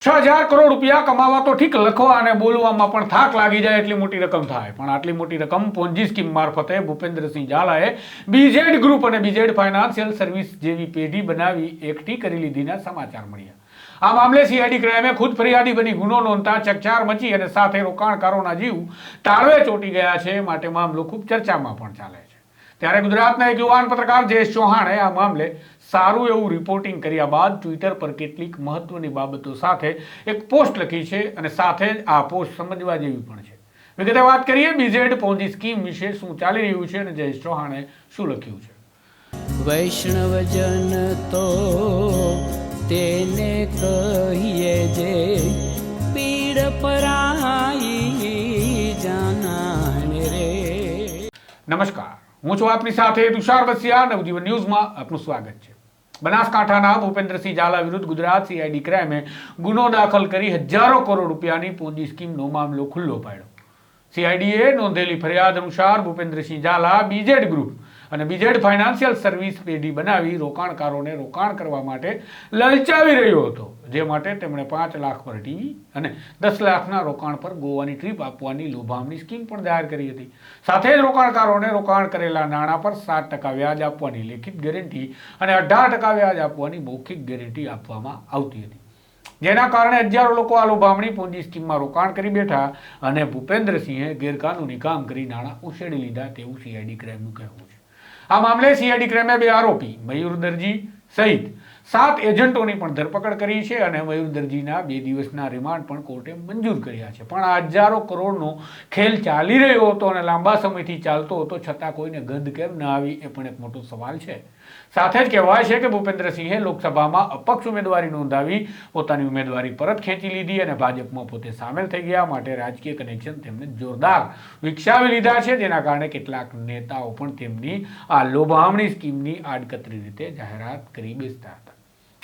6,000 કરોડ રૂપિયા કમાવા તો ઠીક, લખવા અને બોલવામાં પણ થાક લાગી જાય એટલી મોટી રકમ થાય. પણ આટલી મોટી રકમ પોન્જી સ્કીમ મારફતે ભૂપેન્દ્રસિંહ ઝાલાએ બીઝેડ ગ્રુપ અને બીઝેડ ફાઇનાન્શિયલ સર્વિસ જેવી પેઢી બનાવી એકઠી કરી લીધીના સમાચાર મળ્યા. આ મામલે સીઆઈડી ક્રાઇમે ખુદ ફરિયાદી બની ગુનો નોંધતા ચકચાર મચી અને સાથે રોકાણકારોના જીવ તાળવે ચોંટી ગયા છે. માટે મામલો ખૂબ ચર્ચામાં પણ ચાલે છે. ત્યારે ગુજરાતના એક યુવાન પત્રકાર જયેશ ચૌહાણે આ મામલે સારું એવું રિપોર્ટિંગ કર્યા બાદ ટ્વિટર પર કેટલીક મહત્વની બાબતો સાથે એક પોસ્ટ લખી છે અને સાથે જ આ પોસ્ટ સમજવા જેવી પણ છે. વિગતે વાત કરીએ બીઝેડ પોન્જી સ્કીમ વિશે, શું ચાલી રહ્યું છે અને જયેશ ચૌહાણે શું લખ્યું છે. વૈષ્ણવજન તો તેને કહીએ જે પીડ પરાઈ જાનાને રે. નમસ્કાર, હું છું આપની સાથે તુષાર બસિયા. નવજીવન ન્યૂઝમાં આપનું સ્વાગત છે. બનાસકાંઠાના ભૂપેન્દ્રસિંહ ઝાલા વિરુદ્ધ ગુજરાત સીઆઈડી ક્રાઇમે ગુનો દાખલ કરી હજારો કરોડ રૂપિયાની પોન્જી સ્કીમનો મામલો ખુલ્લો પાડ્યો. સીઆઈડીએ નોંધેલી ફરિયાદ અનુસાર ભૂપેન્દ્રસિંહ ઝાલા બીઝેડ ગ્રુપ અને બીઝેડ ફાઇનાન્શિયલ સર્વિસ પેઢી બનાવી રોકાણકારોને રોકાણ કરવા માટે લલચાવી રહ્યો હતો. જે માટે તેમણે 5 લાખ પર ટીવી અને 10 લાખના રોકાણ પર ગોવાની ટ્રીપ આપવાની લોભામણી સ્કીમ પણ જાહેર કરી હતી. સાથે જ રોકાણકારોને રોકાણ કરેલા નાણાં પર 7% વ્યાજ આપવાની લેખિત ગેરંટી અને 18% વ્યાજ આપવાની મૌખિક ગેરંટી આપવામાં આવતી હતી. જેના કારણે હજારો લોકો આ લોભામણી પોન્જી સ્કીમમાં રોકાણ કરી બેઠા અને ભૂપેન્દ્રસિંહે ગેરકાનૂની કામ કરી નાણાં ઉછેડી લીધા તેવું સીઆઈડી ક્રાઇમનું કહેવું છે. આ મામલે સીઆઈડી ક્રાઇમે 2 આરોપી મયુર દરજી સહિત 7 એજન્ટોની પણ ધરપકડ કરી છે અને મયુર દરજીના 2 દિવસના રિમાન્ડ પણ કોર્ટે મંજૂર કર્યા છે. પણ આ હજારો કરોડનો ખેલ ચાલી રહ્યો હતો અને લાંબા સમયથી ચાલતો હતો, છતાં કોઈને ગંધ કેમ ન આવી એ પણ એક મોટો સવાલ છે. સાથે જ કહેવાય છે કે ભૂપેન્દ્રસિંહે લોકસભામાં અપક્ષ ઉમેદવારી નોંધાવી પોતાની ઉમેદવારી પરત ખેંચી લીધી અને ભાજપમાં પોતે સામેલ થઈ ગયા. માટે રાજકીય કનેક્શન તેમને જોરદાર વિકસાવી લીધા છે, જેના કારણે કેટલાક નેતાઓ પણ તેમની આ લોભામણી સ્કીમની આડકતરી રીતે જાહેરાત કરી બેસતા હતા.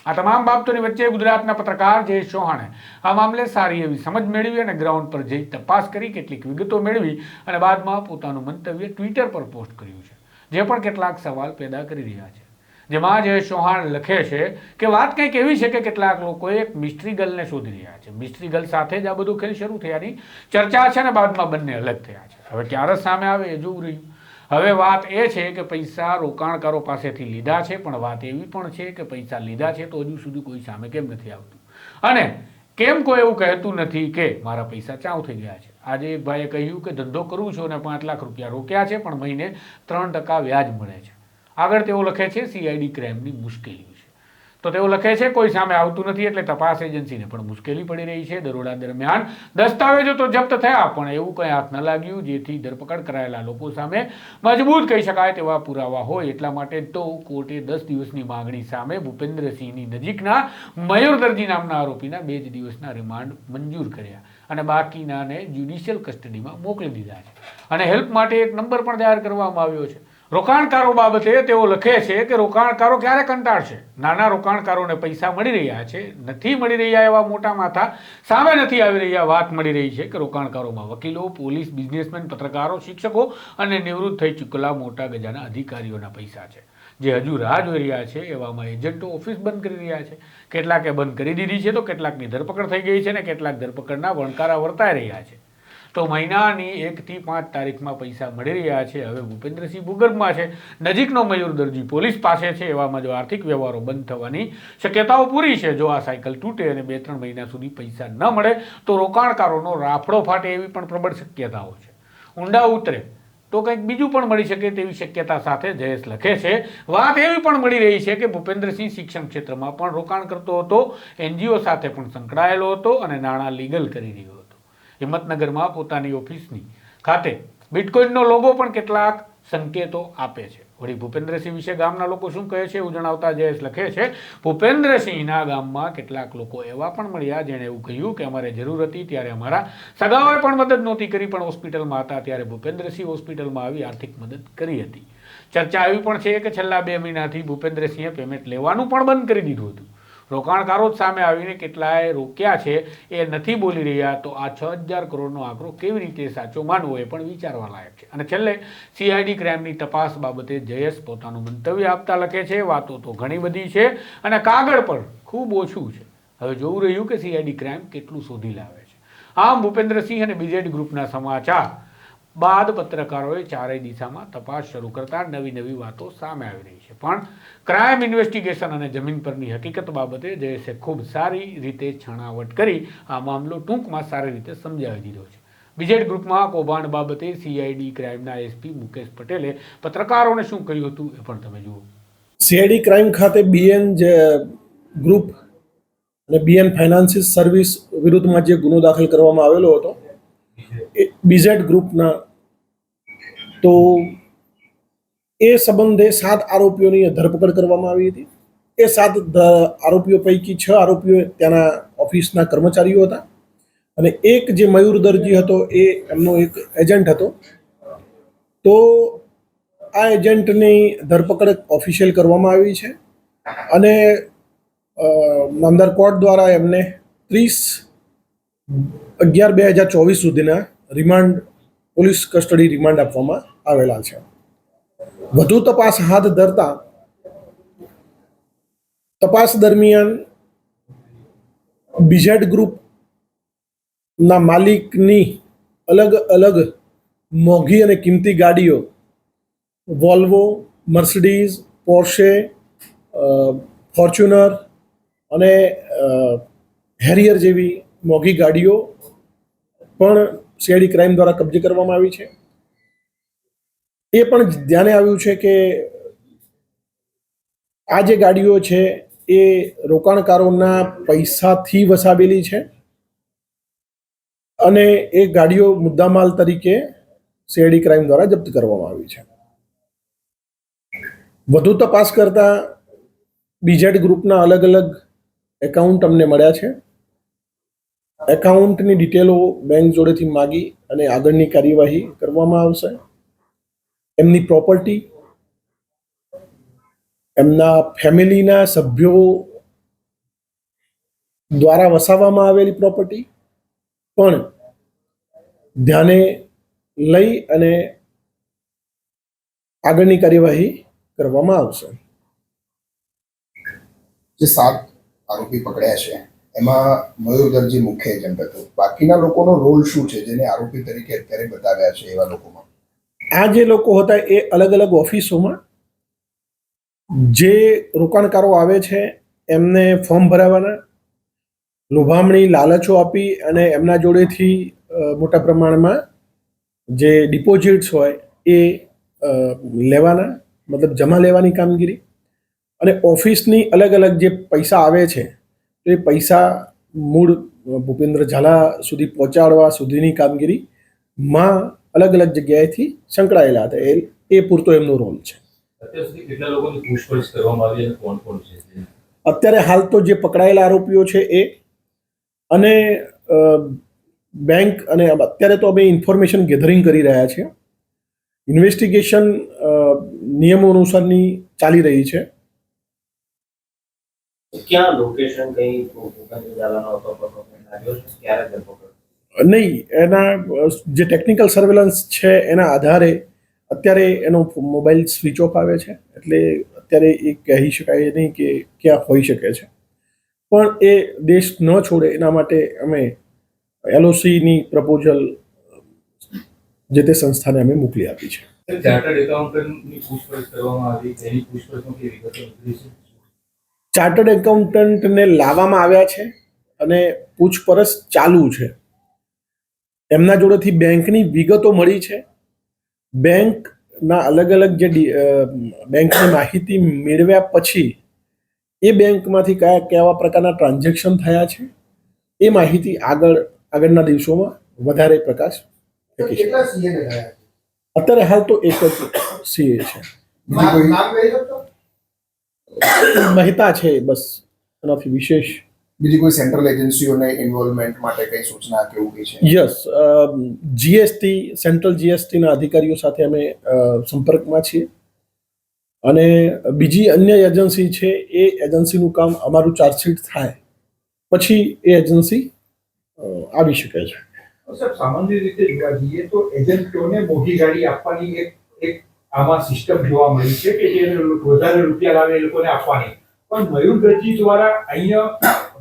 આ તમામ બાબતોની વચ્ચે ગુજરાતના પત્રકાર જયેશ ચૌહાણે આ મામલે સારી એવી સમજ મેળવી અને ગ્રાઉન્ડ પર જઈ તપાસ કરી કેટલીક વિગતો મેળવી અને બાદમાં પોતાનું મંતવ્ય ટ્વિટર પર પોસ્ટ કર્યું છે, જે પણ કેટલાક સવાલ પેદા કરી રહ્યા છે. જેમાં જયેશ ચૌહાણ લખે છે કે વાત કંઈક એવી છે કે કેટલાક લોકોએ એક મિસ્ટ્રી ગર્લને શોધી રહ્યા છે. મિસ્ટ્રી ગર્લ સાથે જ આ બધું ખેલ શરૂ થયાની ચર્ચા છે અને બાદમાં બંને અલગ થયા છે. હવે ક્યારે સામે આવે એ જોવું રહ્યું. હવે વાત એ છે કે પૈસા રોકાણકારો પાસેથી લીધા છે, પણ વાત એવી પણ છે કે પૈસા લીધા છે તો હજુ સુધી કોઈ સામે કેમ નથી આવતું અને કેમ કોઈ એવું કહેતું નથી કે મારા પૈસા ચાઉ થઈ ગયા છે. આજે એક ભાઈએ કહ્યું કે ધંધો કરું છું અને 5 લાખ રૂપિયા રોક્યા છે, પણ મહિને 3% વ્યાજ મળે છે. આગળ તેઓ લખે છે સીઆઈડી ક્રાઇમની મુશ્કેલી છે. તો તેઓ લખે છે કોઈ સામે આવતું નથી એટલે તપાસ એજન્સીને પણ મુશ્કેલી પડી રહી છે. દરોડા દરમિયાન દસ્તાવેજો તો જપ્ત થયા, પણ એવું કંઈ હાથ ન લાગ્યું જેથી ધરપકડ કરાયેલા લોકો સામે મજબૂત કહી શકાય તેવા પુરાવા હોય. એટલા માટે તો કોર્ટે 10 દિવસની માંગણી સામે ભૂપેન્દ્રસિંહની નજીકના મયુર દરજી નામના આરોપીના 2 જ દિવસના રિમાન્ડ મંજૂર કર્યા અને બાકીનાને જ્યુડિશિયલ કસ્ટડીમાં મોકલી દીધા છે અને હેલ્પ માટે એક નંબર પણ જાહેર કરવામાં આવ્યો છે. રોકાણકારો બાબતે તેઓ લખે છે કે રોકાણકારો ક્યારે કંટાળશે. નાના રોકાણકારોને પૈસા મળી રહ્યા છે, નથી મળી રહ્યા એવા મોટા માથા સામે નથી આવી રહ્યા. વાત મળી રહી છે કે રોકાણકારોમાં વકીલો, પોલીસ, બિઝનેસમેન, પત્રકારો, શિક્ષકો અને નિવૃત્ત થઈ ચૂકેલા મોટા ગજાના અધિકારીઓના પૈસા છે, જે હજુ રાહ જોઈ રહ્યા છે. એવામાં એજન્ટો ઓફિસ બંધ કરી રહ્યા છે. કેટલાકે બંધ કરી દીધી છે તો કેટલાકની ધરપકડ થઈ ગઈ છે અને કેટલાક ધરપકડના વણકારા વર્તાઈ રહ્યા છે. તો મહિનાની 1 થી 5 તારીખમાં પૈસા મળી રહ્યા છે. હવે ભૂપેન્દ્રસિંહ ભૂગર્ભમાં છે, નજીકનો મયુર દરજી પોલીસ પાસે છે. એવામાં જો આર્થિક વ્યવહારો બંધ થવાની શક્યતાઓ પૂરી છે. જો આ સાયકલ તૂટે અને 2-3 મહિના સુધી પૈસા ન મળે તો રોકાણકારોનો રાફડો ફાટે એવી પણ પ્રબળ શક્યતાઓ છે. ઊંડા ઉતરે તો કંઈક બીજું પણ મળી શકે તેવી શક્યતા સાથે જયેશ લખે છે વાત એવી પણ મળી રહી છે કે ભૂપેન્દ્રસિંહ શિક્ષણ ક્ષેત્રમાં પણ રોકાણ કરતો હતો, એનજીઓ સાથે પણ સંકળાયેલો હતો અને નાણાં લીગલ કરી રહ્યો હતો. હિંમતનગરમાં પોતાની ઓફિસની ખાતે બિટકોઇનનો લોગો પણ કેટલાક સંકેતો આપે છે. વળી ભૂપેન્દ્રસિંહ વિશે ગામના લોકો શું કહે છે એવું જણાવતા જયેશ લખે છે ભૂપેન્દ્રસિંહના ગામમાં કેટલાક લોકો એવા પણ મળ્યા જેણે એવું કહ્યું કે અમારે જરૂર હતી ત્યારે અમારા સગાઓએ પણ મદદ નહોતી કરી, પણ હોસ્પિટલમાં હતા ત્યારે ભૂપેન્દ્રસિંહ હોસ્પિટલમાં આવી આર્થિક મદદ કરી હતી. ચર્ચા એવી પણ છે કે છેલ્લા 2 મહિનાથી ભૂપેન્દ્રસિંહે પેમેન્ટ લેવાનું પણ બંધ કરી દીધું હતું. રોકાણકારો જ સામે આવીને કેટલાએ રોક્યા છે એ નથી બોલી રહ્યા. તો આ 6,000 કરોડનો આંકડો કેવી રીતે સાચો માનવો એ પણ વિચારવા લાયક છે. અને છેલ્લે સીઆઈડી ક્રાઇમની તપાસ બાબતે જયેશ પોતાનું મંતવ્ય આપતા લખે છે વાતો તો ઘણી બધી છે અને કાગળ પર ખૂબ ઓછું છે, હવે જોવું રહ્યું કે સીઆઈડી ક્રાઇમ કેટલું શોધી લાવે છે. આમ ભૂપેન્દ્રસિંહ અને બીજેડી ગ્રુપના સમાચાર બાદ પત્રકારોએ ચારેય દિશામાં તપાસ શરૂ કરતા નવી વાતો સામે આવી રહી છે. પણ ક્રાઇમ ઇન્વેસ્ટિગેશન અને જમીન પરની હકીકત બાબતે જયેશે ખૂબ સારી રીતે છણાવટ કરી આ મામલો ટૂંકમાં સારી રીતે સમજાવી દીધો છે. બીજેડી ગ્રુપમાં કૌભાંડ બાબતે સીઆઈડી ક્રાઇમના એસપી મુકેશ પટેલે પત્રકારોને શું કહ્યું હતું એ પણ તમે જુઓ. સીઆઈડી ક્રાઇમ ખાતે બીએન ગ્રુપ અને બીએન ફાઇનાન્સિસ સર્વિસ વિરુદ્ધમાં જે ગુનો દાખલ કરવામાં આવેલો હતો એ બીઝેડ ગ્રુપના, તો એ સંબંધે 7 આરોપીઓની ધરપકડ કરવામાં આવી હતી. એ 7 આરોપીઓ પૈકી 6 આરોપીઓ ત્યાંના ઓફિસના કર્મચારીઓ હતા અને એક જે મયુર દરજી હતો એ એમનો એક એજન્ટ હતો. તો આ એજન્ટની ધરપકડ ઓફિશિયલ કરવામાં આવી છે અને નામદાર કોર્ટ દ્વારા એમને 30/11/2024 સુધીના રિમાન્ડ, પોલીસ કસ્ટડી રિમાન્ડ આપવામાં આવેલા છે. વધુ તપાસ હાથ ધરતા તપાસ દરમિયાન બીઝેડ ગ્રુપના માલિકની અલગ અલગ મોંઘી અને કિંમતી ગાડીઓ, વોલ્વો, મર્સિડીઝ, પોર્શે, ફોર્ચ્યુનર અને હેરિયર જેવી મોંઘી ગાડીઓ પણ સીઆઈડી ક્રાઇમ દ્વારા કબજે કરવામાં આવી છે. એ પણ ધ્યાને આવ્યું છે કે આ જે ગાડીઓ છે એ રોકાણકારોના પૈસાથી વસાવેલી છે અને એ ગાડીઓ મુદ્દામાલ તરીકે સીઆઈડી ક્રાઇમ દ્વારા જપ્ત કરવામાં આવી છે. વધુ તપાસ કરતા બીઝેડ ગ્રુપના અલગ અલગ એકાઉન્ટ અમને મળ્યા છે. એકાઉન્ટની ડિટેલો બેંક જોડેથી માગી અને આગળની કાર્યવાહી કરવામાં આવશે. એમની પ્રોપર્ટી, એમના ફેમિલીના સભ્યો દ્વારા વસાવવામાં આવેલી પ્રોપર્ટી પણ ધ્યાને લઈ અને આગળની કાર્યવાહી કરવામાં આવશે. જે 7 આરોપી પકડ્યા છે એમાં મયુર દરજી મુખ્ય એજન્ટ હતો. બાકીના લોકોનો રોલ શું છે જેને આરોપી તરીકે અત્યારે બતાવ્યા છે એવા લોકોમાં? આ જે લોકો હતા એ અલગ અલગ ઓફિસોમાં જે રોકાણકારો આવે છે એમને ફોર્મ ભરાવવાના, લોભામણી લાલચો આપી અને એમના જોડેથી મોટા પ્રમાણમાં જે ડિપોઝિટ્સ હોય એ લેવાના, મતલબ જમા લેવાની કામગીરી, અને ઓફિસની અલગ અલગ જે પૈસા આવે છે એ પૈસા મૂળ ભૂપેન્દ્ર ઝાલા સુધી પહોંચાડવા સુધીની કામગીરીમાં અલગ અલગ જગ્યાએથી સંકળાયેલા હતા. એ પૂરતો એમનો રોલ છે. અત્યાર સુધી કેટલા લોકોની પૂછપરછ કરવામાં આવી અને કોણ કોણ છે? અત્યારે હાલ તો જે પકડાયેલા આરોપીઓ છે એ અને બેંક, અને અત્યારે તો અમે ઇન્ફોર્મેશન ગેધરિંગ કરી રહ્યા છીએ. ઇન્વેસ્ટિગેશન નિયમો અનુસારની ચાલી રહી છે. ક્યાં લોકેશન કઈ ભૂપેન્દ્ર ઝાલાનો હતો, ક્યારે ધરપકડ? નહીં, એના જે ટેકનિકલ સર્વેલન્સ છે એના આધારે અત્યારે એનો મોબાઈલ સ્વિચ ઓફ આવે છે, એટલે અત્યારે એ કહી શકાય નહીં કે ક્યાં હોઈ શકે છે. પણ એ દેશ ન છોડે એના માટે અમે એલઓસીની પ્રપોઝલ જે તે સંસ્થાને અમે મોકલી આપી છે. ચાર્ટર્ડ એકાઉન્ટન્ટની પૂછપરછ કરવામાં આવી, તેની પૂછપરછમાં કેવી વિગતો નીકળી છે? ચાર્ટર્ડ એકાઉન્ટન્ટને લાવવામાં આવ્યા છે અને પૂછપરછ ચાલુ છે. એમના જોડેથી બેંકની વિગતો મળી છે. બેંકના અલગ અલગ જે બેંકની માહિતી મેળવ્યા પછી એ બેંકમાંથી કેવા પ્રકારના ટ્રાન્ઝેક્શન થયા છે એ માહિતી આગળના દિવસોમાં વધારે પ્રકાશ ફેંકી છે. અત્યારે હાલ તો એક જ સીએ છે, મહેતા છે, બસ. એનાથી વિશેષ બીજી કોઈ સેન્ટ્રલ એજન્સીઓને ઇન્વોલ્વમેન્ટ માટે કઈ સૂચના કે એવું કઈ છે? યસ, જીએસટી, સેન્ટ્રલ જીએસટીના અધિકારીઓ સાથે અમે સંપર્કમાં છીએ અને બીજી અન્ય એજન્સી છે એ એજન્સીનું કામ અમારું ચાર્જશીટ થાય પછી એ એજન્સી આવી શકે છે. સાહેબ, સામાન્ય રીતે જોવા જઈએ તો એજન્ટોને મોટી ગાડી આપવાની એક આમાં સિસ્ટમ જોવા મળી છે કે જે વધારે રૂપિયા લાવે એ લોકોને આપવાની, પણ મયુર દરજી દ્વારા અહીંયા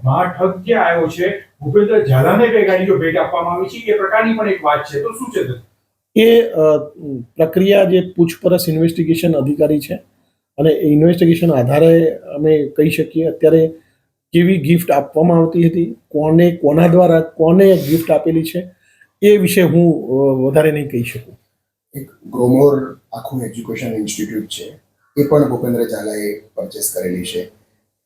મહાઠગ જે આવ્યો છે ભૂપેન્દ્ર ઝાલાને બે ગાડીઓ ભેટ આપવામાં આવી છે એ પ્રકારની પણ એક વાત છે, તો શું છે તે? એ પ્રક્રિયા જે પૂછપરછ ઇન્વેસ્ટિગેશન અધિકારી છે અને એ ઇન્વેસ્ટિગેશન આધારે અમે કહી શકીએ અત્યારે કેવી ગિફ્ટ આપવામાં આવતી હતી, કોને કોના દ્વારા કોને ગિફ્ટ આપેલી છે એ વિશે હું વધારે નહીં કહી શકું. એક ગ્રોમોર આખું એજ્યુકેશન ઇન્સ્ટિટ્યૂટ છે, એ પણ ભૂપેન્દ્ર ઝાલાએ પરચેસ કરેલી છે.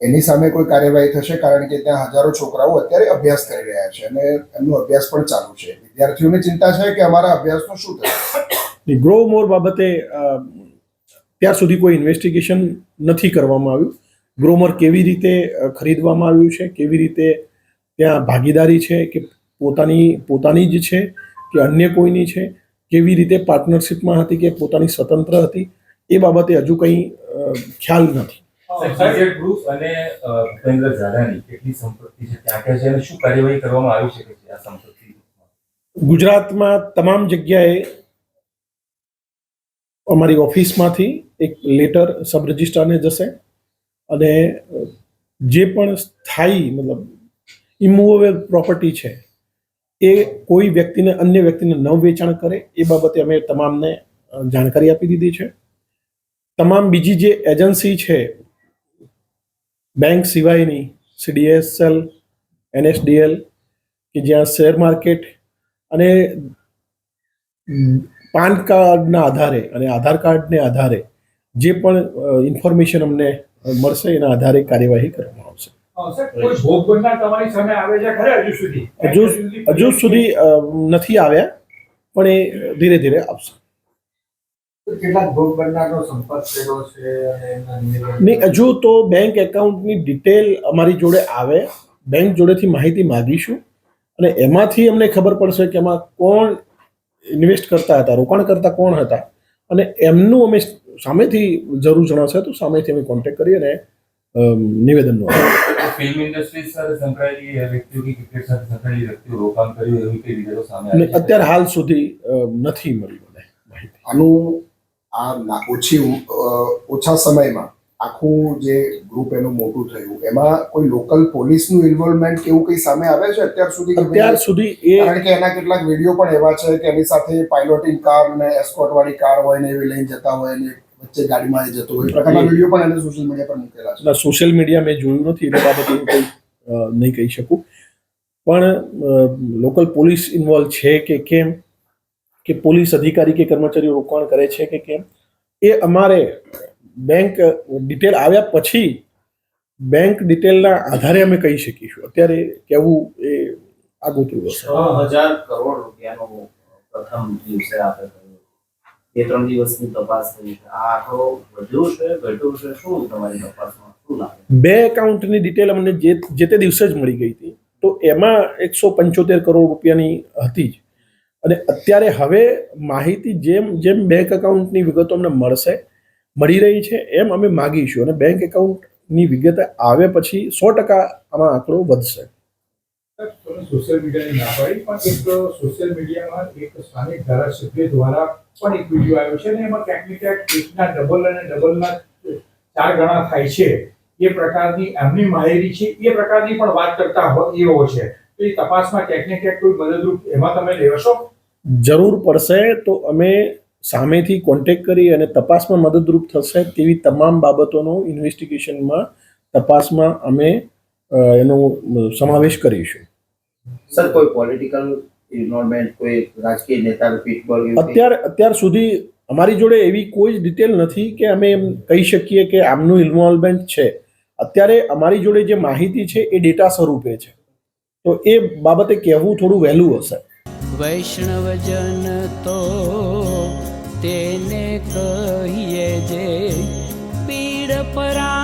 એની સામે કોઈ કાર્યવાહી થશે? કારણ કે ત્યાં હજારો છોકરાઓ અત્યારે અભ્યાસ કરી રહ્યા છે અને એમનો અભ્યાસ પણ ચાલુ છે. વિદ્યાર્થીઓને ચિંતા છે કે અમારા અભ્યાસનું શું થશે. ગ્રો મોર બાબતે ત્યાર સુધી કોઈ ઇન્વેસ્ટિગેશન નથી કરવામાં આવ્યું. ગ્રોમર કેવી રીતે ખરીદવામાં આવ્યું છે, કેવી રીતે ત્યાં ભાગીદારી છે કે પોતાની જ છે કે અન્ય કોઈની છે, કેવી રીતે પાર્ટનરશિપમાં હતી કે પોતાની સ્વતંત્ર હતી, એ બાબતે હજુ કંઈ ખ્યાલ નથી. બીજેડ ગ્રુપ અને ભૂપેન્દ્ર ઝાલાની કેટલી સંપત્તિ છે, ક્યાં ક્યાં છે અને શું કાર્યવાહી કરવામાં આવી શકે છે આ સંપત્તિ? ગુજરાતમાં તમામ જગ્યાએ અમારી ઓફિસમાંથી એક લેટર સબ રજિસ્ટ્રારને જશે અને જે પણ સ્થાયી મતલબ ઇમૂવેબલ પ્રોપર્ટી છે એ કોઈ વ્યક્તિને અન્ય વ્યક્તિને ન વેચાણ કરે એ બાબતે અમે તમામને જાણકારી આપી દીધી છે. તમામ બીજી જે એજન્સી છે બેંક સિવાયની, CDSL, NSDL કે જ્યાં શેર માર્કેટ અને પાન કાર્ડના આધારે અને આધાર કાર્ડને આધારે જે પણ ઇન્ફોર્મેશન અમને મળશે એના આધારે કાર્યવાહી કરવામાં આવશે. સર, કોઈ ભોગ બનનાર તમારી સામે આવે છે ખરા હજુ સુધી? હજુ સુધી નથી આવ્યા, પણ એ ધીરે ધીરે આવશે. કેટલાક ભોગ બનનારનો સંપર્ક કર્યો છે અને એમના નિવેદન? નહીં, હજુ તો બેંક એકાઉન્ટની ડિટેલ અમારી જોડે આવે, બેંક જોડેથી માહિતી માગીશું અને એમાંથી અમને ખબર પડશે કે એમાં કોણ ઇન્વેસ્ટ કરતા હતા, રોકાણ કરતા કોણ હતા અને એમનું અમે સામેથી જરૂર જણાશે તો સામેથી અમે કોન્ટેક્ટ કરી અને નિવેદન ફિલ્મ ઇન્ડસ્ટ્રી સાથે સંકળાયેલી વ્યક્તિઓ કે ક્રિકેટ સાથે સંકળાયેલી વ્યક્તિઓ રોકાણ કર્યું એવી કઈ વિગતો સામે આવી છે? અત્યારે હાલ સુધી નથી મળી મને માહિતી. આનું ઓછા સમયમાં આખું જે ગ્રુપ એનું મોટું થયું, એમાં કોઈ લોકલ પોલીસનું ઇન્વોલ્વમેન્ટ કેવું કંઈ સામે આવે છે અત્યાર સુધી? કારણ કે એના કેટલાક વિડીયો પણ એવા છે કે એની સાથે પાયલોટિંગ કાર અને એસ્કોર્ટ વાળી કાર હોય ને એવી લઈને જતા હોય ને વચ્ચે ગાડીમાં એ જતો હોય, એ પ્રકારના વિડીયો પણ એને સોશિયલ મીડિયા પર મૂકેલા છે. સોશિયલ મીડિયા મેં જોયું નથી એટલે બાબતે હું કંઈ નહીં કહી શકું, પણ લોકલ પોલીસ ઇન્વોલ્વ છે કે કેમ, કે પોલીસ અધિકારી કે કર્મચારીઓ રોકાણ કરે છે કે કેમ, એ અમારે બેંક ડિટેલ આવ્યા પછી બેંક ડિટેલના આધારે અમે કહી શકીશું. અત્યારે કહેવું એ આગોતરું હશે. 6,000 કરોડ રૂપિયાનો પ્રથમ દિવસે આપણે કર્યું, 2-3 દિવસની તપાસ થઈ છે. આ આંકડો વધ્યો છે, ઘટ્યો છે, શું તમારી તપાસમાં શું લાગે? બે એકાઉન્ટની ડિટેલ અમને જે તે દિવસે જ મળી ગઈ હતી, તો એમાં 175 કરોડ રૂપિયાની હતી જ. અને અત્યારે હવે માહિતી જેમ બેંક એકાઉન્ટની વિગતો અમને મળી રહી છે એમ અમે માગીશું અને બેંક એકાઉન્ટની વિગત આવે પછી 100% આમાં આંકડો વધશે. સોશિયલ મીડિયાની ના પાડી, પણ એક સોશિયલ મીડિયામાં એક સ્થાનિક ધારાસભ્ય દ્વારા પણ એક વિડીયો આવ્યો છે અને એમાં ક્યાંક ને ક્યાંક એકના ડબલ અને ડબલના 4 ગણા થાય છે એ પ્રકારની એમની માહિતી છે, એ પ્રકારની પણ વાત કરતા હોય એવો છે. તો એ તપાસમાં ક્યાંક ને ક્યાંક કોઈ મદદરૂપ એમાં તમે લેશો? જરૂર પડશે તો અમે સામેથી કોન્ટેક્ટ કરી અને તપાસમાં મદદરૂપ થશે તેવી તમામ બાબતોનો ઇન્વેસ્ટિગેશનમાં તપાસમાં અમે એનો સમાવેશ કરીશું. સર, કોઈ પોલિટિકલ ઇન્વોલ્વમેન્ટ, કોઈ રાજકીય નેતાનું પીઠબળ? અત્યાર સુધી અમારી જોડે એવી કોઈ જ ડિટેલ નથી કે અમે એમ કહી શકીએ કે આમનું ઇન્વોલ્વમેન્ટ છે. અત્યારે અમારી જોડે જે માહિતી છે એ ડેટા સ્વરૂપે છે, તો એ બાબતે કહેવું થોડું વહેલું હશે. વૈષ્ણવજન તો તેને કહીએ જે પીડ પરા